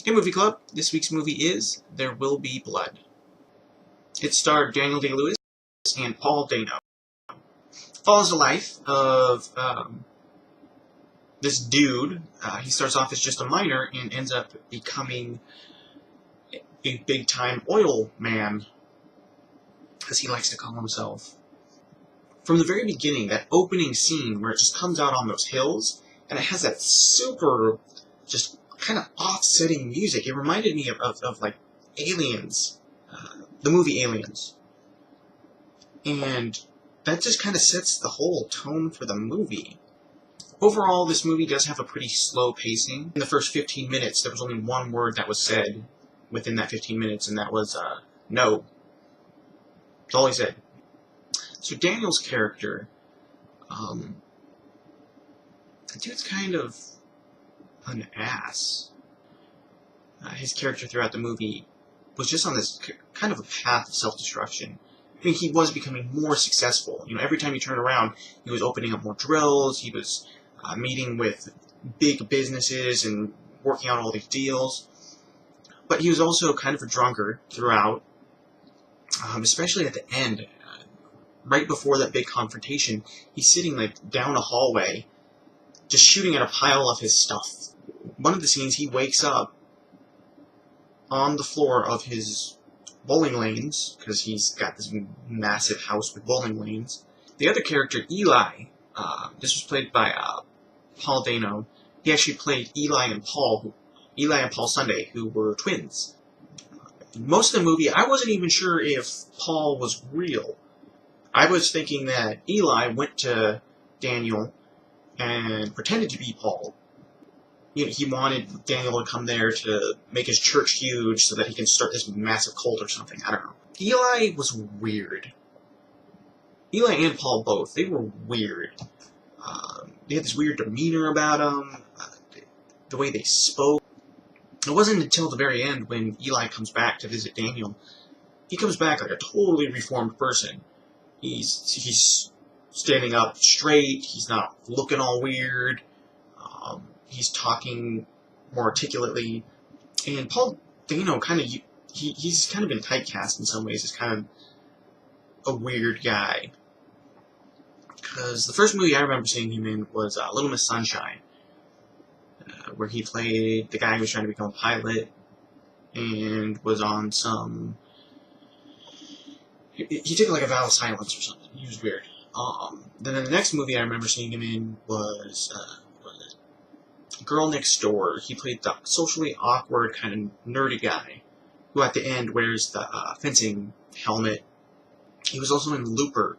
Hey Movie Club, this week's movie is There Will Be Blood. It starred Daniel Day-Lewis and Paul Dano. It follows the life of this dude. He starts off as just a miner and ends up becoming a big-time oil man, as he likes to call himself. From the very beginning, that opening scene where it just comes out on those hills, and it has that super, just kind of offsetting music. It reminded me of like Aliens, the movie Aliens. And that just kind of sets the whole tone for the movie. Overall, this movie does have a pretty slow pacing. In the first 15 minutes, there was only one word that was said within that 15 minutes, and that was, no. That's all he said. So Daniel's character, the dude's kind of an ass. His character throughout the movie was just on this kind of a path of self-destruction. I mean, he was becoming more successful. You know, every time you turn around, he was opening up more drills, he was meeting with big businesses and working out all these deals. But he was also kind of a drunkard throughout, especially at the end. Right before that big confrontation, he's sitting like down a hallway, just shooting at a pile of his stuff. One of the scenes, he wakes up on the floor of his bowling lanes, because he's got this massive house with bowling lanes. The other character, Eli, this was played by Paul Dano. He actually played Eli and Paul Sunday, who were twins. Most of the movie, I wasn't even sure if Paul was real. I was thinking that Eli went to Daniel and pretended to be Paul. You know, he wanted Daniel to come there to make his church huge so that he can start this massive cult or something. I don't know. Eli was weird. Eli and Paul both. They were weird. They had this weird demeanor about them. The way they spoke. It wasn't until the very end when Eli comes back to visit Daniel. He comes back like a totally reformed person. He's standing up straight. He's not looking all weird. He's talking more articulately. And Paul Dano he's kind of been typecast in some ways as kind of a weird guy. Because the first movie I remember seeing him in was Little Miss Sunshine, where he played the guy who was trying to become a pilot and was on some... He took like a vow of silence or something. He was weird. Then the next movie I remember seeing him in was Girl Next Door. He played the socially awkward, kind of nerdy guy who at the end wears the fencing helmet. He was also in Looper.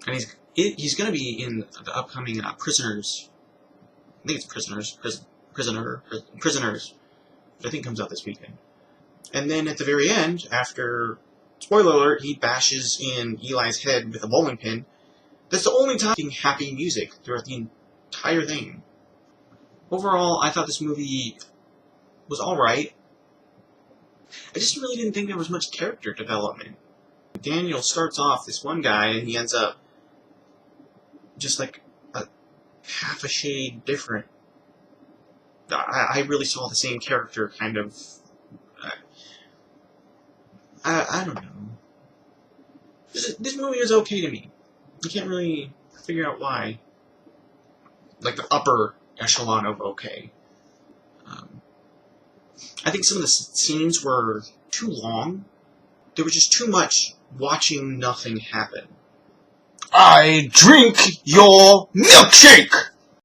And he's going to be in the upcoming Prisoners. I think it's Prisoners. Prisoners. Which I think comes out this weekend. And then at the very end, after, spoiler alert, he bashes in Eli's head with a bowling pin. That's the only time he's happy music throughout the entire thing. Overall, I thought this movie was alright. I just really didn't think there was much character development. Daniel starts off this one guy, and he ends up just like a half a shade different. I really saw the same character kind of... I don't know. This movie is okay to me. I can't really figure out why. Like the upper echelon of okay. I think some of the scenes were too long. There was just too much watching nothing happen. I drink your milkshake!